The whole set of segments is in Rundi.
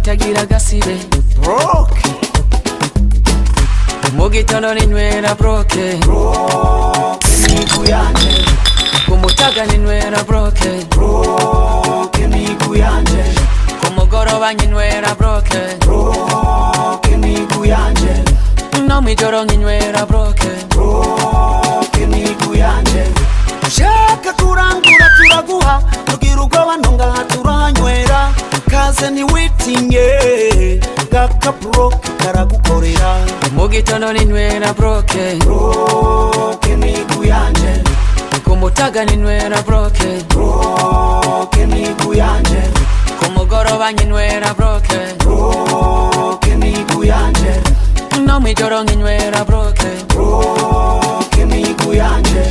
itagira gasibe Broke mu gitondo ninywera broke migu yanje ku mutaga ninywera broke migu yanje ku mugoroba ninywera broke migu yanje no mw'ijoro nkinywera broke migu yanje shaka kurangura turaguha tugira ubwoba ntungaha turanywera kaze ntiwitinye gaka broke karagukorera mu gitondo ninywera broke migu yanje ku mutaga ninywera broke migu yanje ku mugoroba nkinywera broke migu yanje no mw'ijoro nkinywera broke migu yanje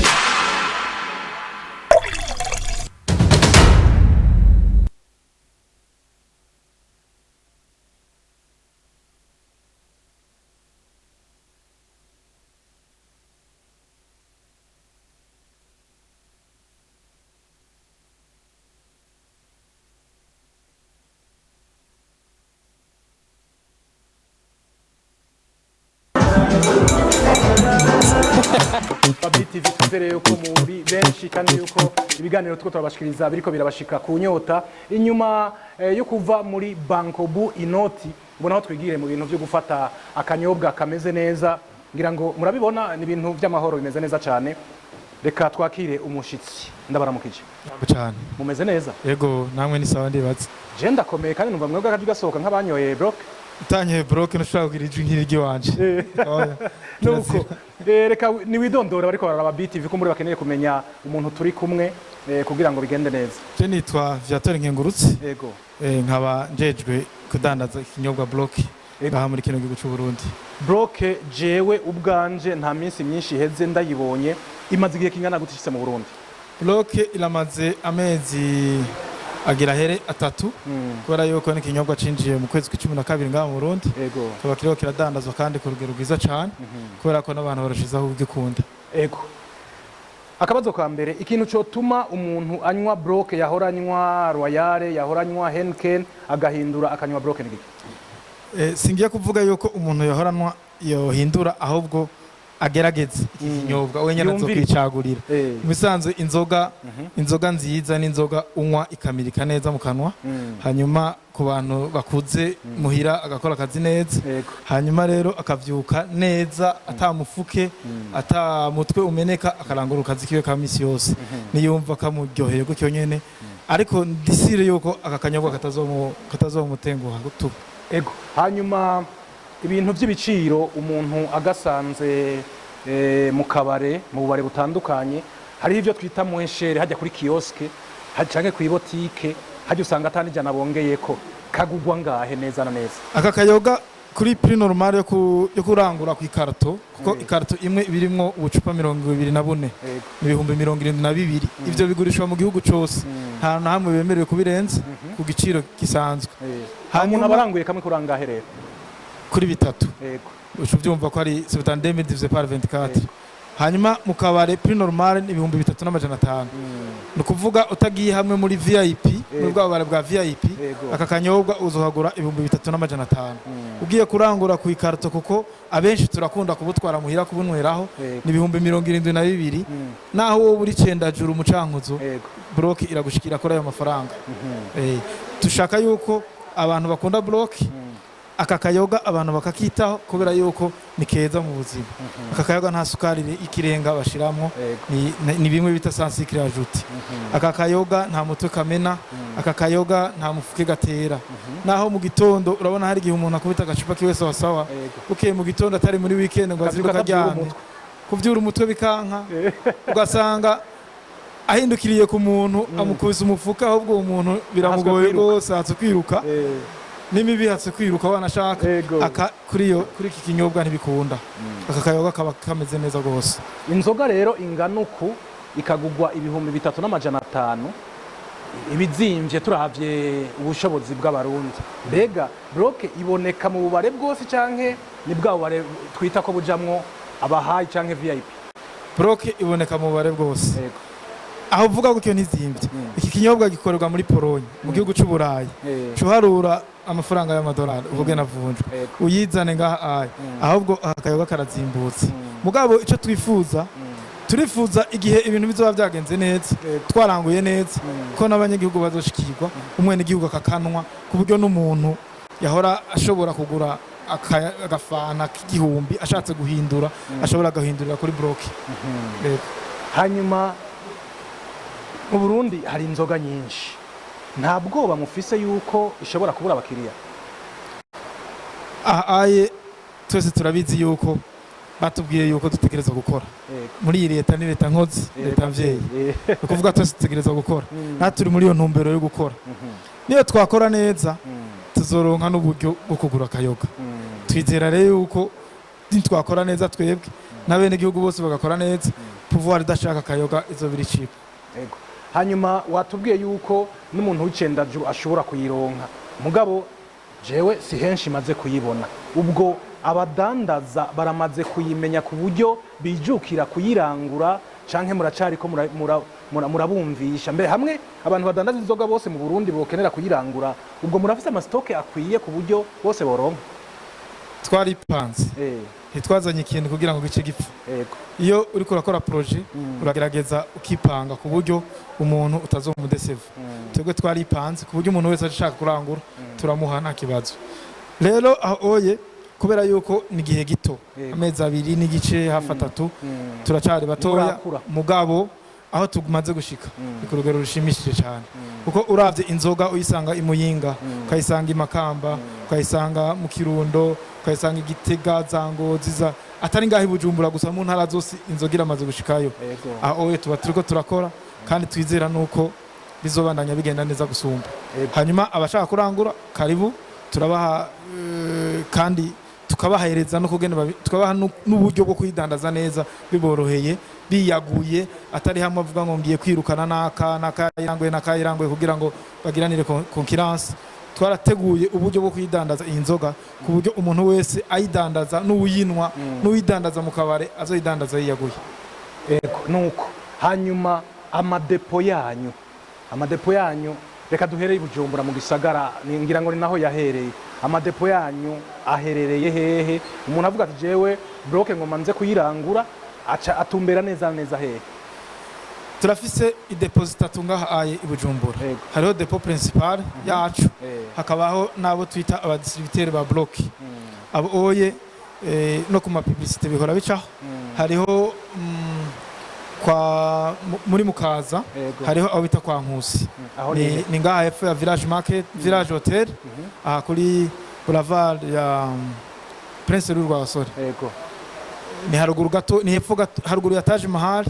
BTV twizere yuko muri benshi kandi yuko ibiganiro two turabashikiriza biriko birabashika ku nyota inyuma yo kuva muri Bankobu inoti ubona aho twigire mu bintu byo gufata akanyobwa kameze neza ngira ngo murabibona ni ibintu by'amahoro bimeze neza cyane reka twakire umushitsi ndabaramukije cyane mumeze neza yego namwe ni sawa ndibatse je ndakomeye kandi numva mwebwe akaje gasohoka nk'abanyoye broke utanyoye broke ntushobora kugira ijwi nk'irigi wanje nuko reka niwidondora bariko bararaba BTV ko muri bakeneye kumenya umuntu turi kumwe kugira ngo bigende neza je nitwa Viateur Nkengurutse yego nkaba njejwe kudandaza ikinyobwa bloke ngaha muri kino gihugu cy'u Burundi broke jewe ubwanje nta minsi myinshi iheze ndayibonye imaze igihe kingana gutishitse mu Burundi bloke iramaze amezi agira here 3 kubera yuko ni kinyobwa cinjiye mu kwezi kwa 12 ngaha mu Burundi yego kaba kiriho kiradandazwa kandi ku rugero rwiza cyane kubera ko n'abantu barashizaho ubwikunda yego akabazo ka mbere ikintu cyo tuma umuntu anywa broke yahora anywa Royale yahora anywa Henken agahindura akanywa broke n'igiki singiye kuvuga yuko umuntu yahoranwa yohindura ahubwo agerageze ikinyobwa wenyine azokicagurira musanzwe inzoga nziza n'inzoga unywa ikamirika neza mu kanwa hanyuma ku bantu bakuze muhira agakora akazi neza hanyuma rero akavyuka neza atamufuke atamutwe umeneka akarangura akazi kiwe ka misi yose niyumva kamuryoheye gutyo nyene ariko ndisire yuko aka kanyobwa katazomutenguha gutuba ego hanyuma ibintu by'ibiciro umuntu agasanze mu kabare mu bubare butandukanye hari ivyo twita mweshere hajya kuri kioske canke ku ibotike hajya usanga atandi jana bongeyeko kagugwa ngahe neza na neza aka kayoga kuri prix normal yo kurangura ku ikarto kuko ikarto imwe ibirimwo ubucupa 24 n'ibihumbi 72 ivyo bigurishwa mu gihugu cyose nta na hamwe bemerewe kubirenza ku giciro gisanzwe hanyuma abaranguye kamwe kurangahe rero kuri bitatu yego ucuvyumva ko ari 72 divisé par 24 hanyuma mu kabare prix normal ni 3500 nukuvuga utagiye hamwe muri VIP muri bwabare bwa VIP aka kanyobwa uzohagura 3500 ugiye kurangura ku ikarto kuko abenshi turakunda kubutwara muhira kubunweraho ni 72 naho wo buri cendajuru umucankuzo bloke iragushikira kuri ayo mafaranga tushaka yuko abantu bakunda bloke aka kayoga abantu bakakitaho kubera yuko ni keza mu buzima aka kayoga nta sukari ikirenga bashiramwo ni bimwe bita sans sucre ajoute aka kayoga nta mutwe kamena aka kayoga nta mufuke gatera naho mu gitondo urabona hari gihe umuntu akubita agacupa kiwe sawa sawa ukeye mu gitondo atari muri weekend ngo aziruka karyamye kuvyura umutwe bikanka ugasanga ahindukiriye ku muntu amukubise umufuka ahubwo umuntu biramugoye rwose atsikwiruka nimibi hatse kwiruka wanashaka aka kuri iki kinyobwa ntibikunda aka kayoga kaba kameze neza gose inzoga rero ingana uku ikagugwa 3500 ibizimvye turavye ubushobozi bw'abarundi mbega bloke iboneka mu bubare bwose canke ni bwa bubare twita ko bujamwo abahayi canke VIP bloke iboneka mu bubare bwose aho uvuga gutyo ntizimvye iki kinyobwa gikorerwa muri Pologne mu gihugu cy'Uburayi cuharura amafaranga y'amadolari uvuge navunjwe Yego. uyizane ngaha ahubwo akayoga karazimbutse mugabo ico twifuza turifuza igihe ibintu bizoba byagenze neza twaranguye neza ko n'abanyagihugu bazoshikirwa umwene igihugu akakanwa ku buryo n'umuntu yahora ashobora kugura agafana k'igihumbi ashatse guhindura ashobora guhindurira kuri bloke. Hanyuma mu Burundi hari inzoga nyinshi, nta bwoba mufise yuko ishobora kubura abakiriya? Aye twese turabizi yuko batubwiye yuko dutegereza gukora muri iyi leta ni leta nkozi leta mvyeyi ukuvuga twese dutegereza gukora natwe turi muri iyo ntumbero yo gukora niyo twakora neza tuzoronka n'uburyo bwo kugura akayoga twizera rero yuko twakora neza twebwe n'abene igihugu bose bagakora neza pouvoir idashaka akayoga izobiri chip. Hanyuma watubwiye yuko n'umuntu w'icendajuru ashobora kuyironka mugabo jewe si henshi maze kuyibona, ubwo abadandaza baramaze kuyimenya ku buryo bijukira kuyirangura canke muracari ko murabumvisha mbere hamwe abantu badandaza inzoga bose mu Burundi bokenera kuyirangura ubwo murafise amastoke akwiye ku buryo bose boronka? Twaripanze ntitwazanye ikintu kugira ngo gice gipfa. Iyo uriko urakora projet uragerageza ukipanga ku buryo umuntu utazomudeseva. Twebwe twaripanze ku buryo umuntu wese ashaka kurangura turamuha nta kibazo. Rero oye kubera yuko ni gihe gito amezi 2 n'igice hafi 3 turacari batoya mugabo aho tumaze gushika ku rugero rushimishije cyane kuko uravye inzoga uyisanga imuyinga ukayisanga imakamba ukayisanga mu Kirundo ukayisanga igitega zangoziza atari ngaho Bujumbura gusa mu ntara zose inzoga iramaze gushikayo. Aho tuba turiko turakora kandi twizera nuko bizobandanya bigenda neza gusumba. Hanyuma abashaka kurangura karibu turabaha kandi tukabahereza no kugenda tukabaha n'uburyo bwo kwidandaza neza biboroheye biyaguye atari hamwe avuga ngo ngiye kwirukana nakayirangwe kugira ngo bagiranire concurrence. Twarateguye uburyo bwo kwidandaza iyi nzoga ku buryo umuntu wese ayidandaza n'uyinwa n'uyidandaza mu kabare azoyidandaza yiyaguye. Nuko hanyuma amadepo yanyu reka duhereye i Bujumbura mu gisagara ngira ngo ni naho yahereye. Amadepo yanyu aherereye hehe? Umuntu avuga ati jewe bloke ngoma nze kuyirangura aca atumbera neza hehe? Turafise ideposita tungaha aye i Bujumbura. Hariho depo principal yacu hakabaho nabo twita abadistributeurs ba bloke abo oye no ku publicité bihora bicaho. Hariho kwa muri Mukaza hariho abo bita kwa Nkusi ni ngaha hepfo ya Village Market Village Hotel aha kuri boulevard ya Prince Rurwa Basore. Ni haruguru gato ni hepfo haruguru ya Taj Mahal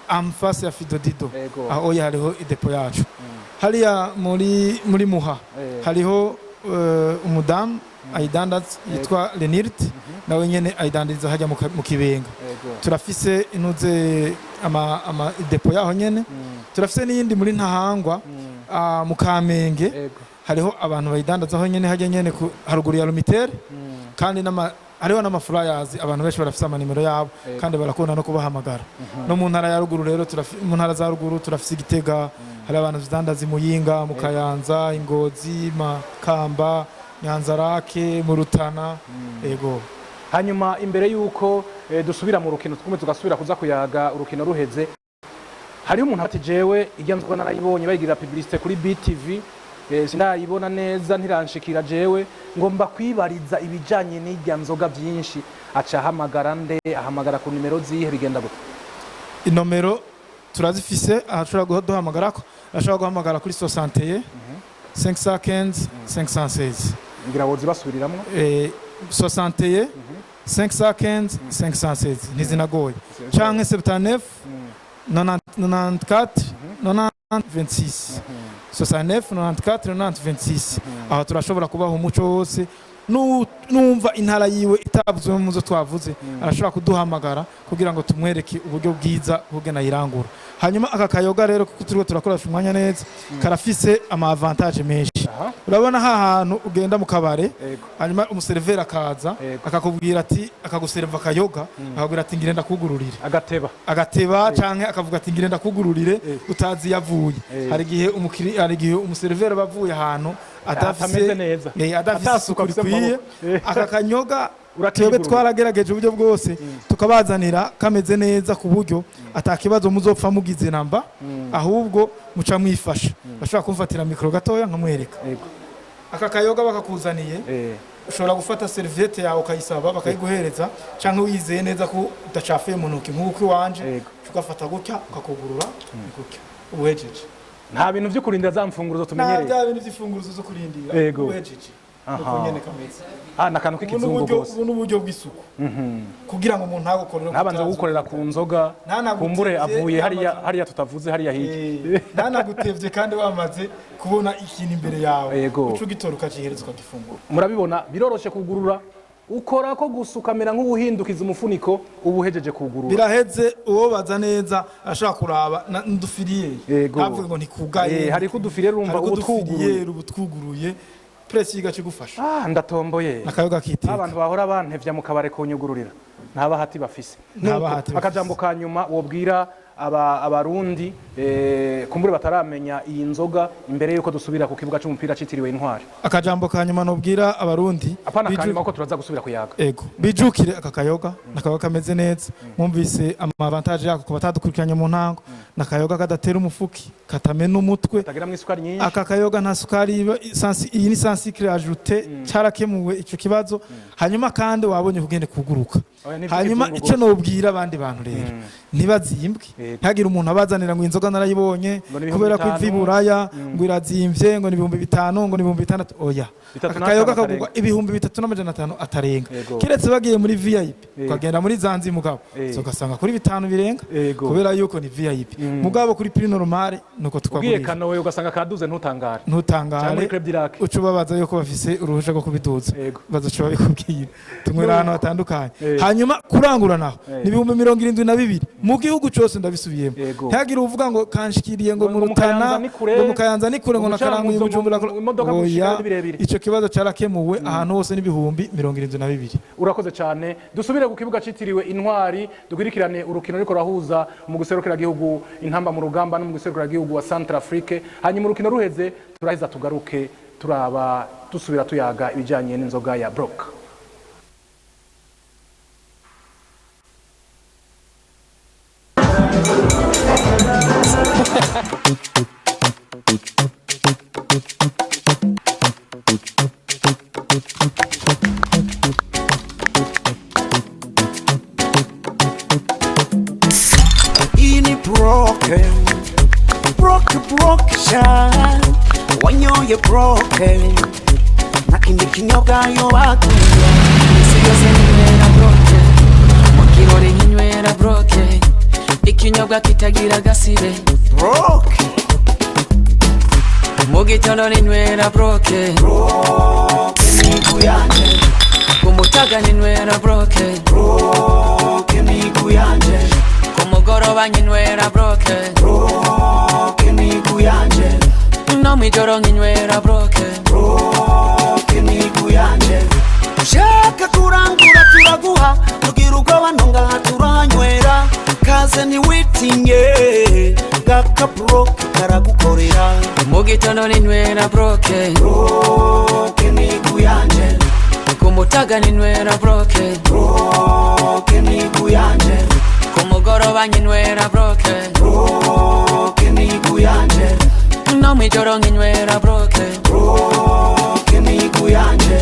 amfasi ya Fidodido aho hariho idepo yacu. Hariya muri Muha hariho umudamu ayidandaza yitwa Lenirt nawe nyene ayidandiriza hajya mu Kibenga. Turafise inuze ama depo yaho nyene. Turafise n'iyindi muri Ntahangwa mu Kamenge hariho abantu bayidandaza aho nyene hajya nyene haruguru ya Lumitere kandi hariho n'amaflyers abantu benshi barafise amanimero yabo kandi barakunda no kubahamagara. No mu ntara ya ruguru rero mu ntara za ruguru turafise Igitega hari abantu zidandaza imuyinga mu Kayanza Ingozi Makamba Nyanzarake mu Rutana. Hanyuma imbere yuko dusubira mu rukino twume tugasubira kuza kuyaga urukino ruheze hari umuntu ati jewe igyanzwa narayibonye bayigira publicité kuri BTV sinayibona neza ntiranshikira jewe ngomba kwibariza ibijanye n'igyanzoga byinshi aca ahamagara ku nimero zihe bigenda gute? Inomero turazifise ahashobora guhamagarako ashobora guhamagara kuri 61 515 516 ngira wozi basubiriramwo 61 515 516 ntizinagoye canke 79 94 26 69 94 26 aho turashobora kubaho umuco wose numva intara yiwe itavuzwe mu zo twavuze arashobora kuduhamagara kugira ngo tumwereke uburyo bwiza kugena yirangura. Hanyuma aka kayoga rero kuko turiko turakoresha umwanya neza karafise ama avantage menshi. urabona hantu ugenda mu kabare Yego. hanyuma umuseriveri akaza Yego. akakubwira ati akaguserva akayoga akakubwira ati ngire ndakugururire agateba canke akavuga ati ngire ndakugururire utazi yavuye hari igihe umuseriveri bavuye ahantu atameze neza adafise isuku rikwiye aka kanyoga Urakigurura. twebwe twarageregeje uburyo bwose tukabazanira kameze neza ku buryo atakibazo muzopfa mugize namba ahubwo muca mwifasha bashobora kumfatira mikoro gatoya nkamwereka aka kayoga bakakuzaniye ushobora gufata serviette yawe ukayisaba bakayiguhereza canke wizeye neza ko udacafuye mu ntoki nk'uko iwanje ugafata gutya ukakugurura gutya uhejeje nta bintu vyo kurindira za mfunguruzo tumenyereye nta bintu vy'imfunguruzo zo kurindira uhejeje uko nyene kameze nakantu k'ikizungu gose ubu n'uburyo bw'isuku kugira ngo umuntu agukorere nabanza gukorera ku nzoga kumbure avuye hariya tutavuze hariya hirya ntanagutevye kandi wamaze kubona ikintu imbere yawe uca ugitora ukacihereza ukagifungura murabibona biroroshe kugurura ukora ko gusa ukamera nk'ubuhindukiza umufuniko uba uhejeje kugurura biraheze uwo baza neza ashobora kuraba ndufiriye ntavuge ngo ntikugaye hari kudufiriye urumva ubutwuguruye press yigace gufasha ndatomboye akayoga kiteka abantu bahora bantevya mu kabare kunyugururira nta bahati bafise akajambo ka nyuma wobwira abarundi kumbure bataramenya iyi nzoga imbere yuko dusubira ku kibuga cy'umupira citiriwe Intwari akajambo ka nyuma nobwira abarundi apana kanyuma ko turaza gusubira kuyaga bijukire aka kayoga nakayoga kameze neza mwumvise amavantage yako ko batadukurikiranye mu ntango nakayoga kadatera umufuki katamena umutwe tagira mu isukari nyinshi aka kayoga nta sukari iyi ni sans sucre ajoute cyarakemuwe ico kibazo hanyuma kandi wabonye kugende kuguruka hanyuma ico nobwira abandi bantu rero nibazimbwe ntagira umuntu abazanira ngo inzoga narayibonye kubera ko iviburaya ngo irazimvye ngo ni 5,000 ngo ni 6,000 oya akayoga kagurwa 3,500 atarenga kiretse bagiye muri VIP ukagenda muri Zanzi mugabo so gasanga kuri 5 birenga kubera yuko ni VIP mugabo kuri prix normal nuko twaguriye ugiye kanowe ugasanga kaduze ntutangare ucu babaza yuko bafise uruhusha rwo kubiduza bazoca babikubwira tumwera ahantu hatandukanye hanyuma kuranguranaho ni 72,000 mu gihugu cyose ndabisubiyemo ntagira uvuga ngo kanshikiriye ngo mu Rutana ngo mu Kayanza ni kure ngo nakaranguye Bujumbura oya ico kibazo cyarakemuwe ahantu hose ni 72,000 urakoze cyane dusubire ku kibuga citiriwe Intwari dukurikirane urukino riko rahuza mu guserukira gihugu intamba mu rugamba no mu guserukira gihugu wa Centrafrique hanyuma urukino ruheze turaheza tugaruke turaba dusubira tuyaga ibijanye n'inzoga ya Brock Ini broke shine wanyoye broke na kindi kinyobwa yo bakuye Siyose ninywera broke mu kirori ninywera broke ikinyobwa kitagira gasibe broke mu gitondo ninywera broke migu yanje ku mutaga ninywera broke migu yanje ku mugoroba ninywera broke migu yanje no mw'ijoro ninywera broke migu yanje ushaka kurangura turaguha tugira ubwoba ntunga turanywera kaze ntiwitinye gaka broke karagukorera mu gitondo ninywera broke migu yanje ku mutaga ninywera broke migu yanje ku mugoroba ninywera broke migu yanje no mw'ijoro ninywera broke migu yanje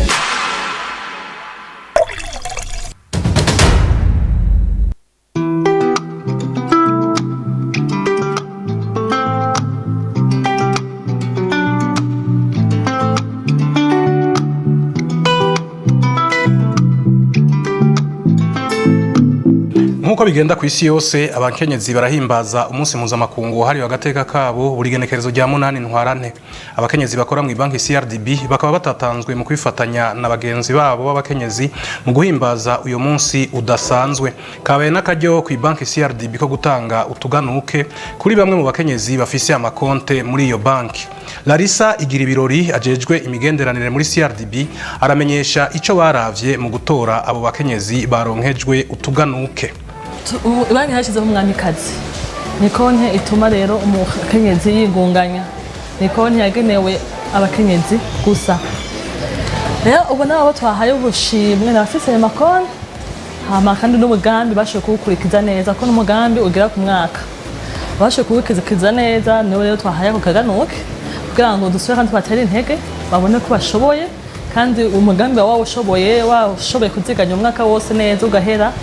nk'uko bigenda ku isi yose abakenyezi barahimbaza umunsi mpuzamakungu hariwe agateka kabo buri genekerezo rya 8 ntwarante. Abakenyezi bakora mu banki CRDB bakaba batatanzwe mu kwifatanya na bagenzi babo b'abakenyezi mu guhimbaza uyo munsi udasanzwe. Kabaye n'akaryo ku banki CRDB ko gutanga utuganuke kuri bamwe mu bakenyezi bafise amakonte muri iyo banki. Larissa igira ibirori ajejwe imigenderanire muri CRDB aramenyesha ico baravye mu gutora abo bakenyezi baronkejwe utuganuke. Banki hashizeho umwamikazi. Ni konti ituma rero umukenyezi yingunganya. Ni konti yagenewe abakenyezi gusa. Rero ubona abo twahaye ubushimwe n'abafise ayo makonti hama kandi n'umugambi bashoboye kuwukurikiza neza ko n'umugambi ugera ku mwaka. Bashoboye kuwukurikiza neza niwe rero twahaye ako kaganuke kugira ngo dusubire kandi tubatere intege babone ko bashoboye kandi umugambi wawe washoboye kuziganya umwaka wose neza ugahera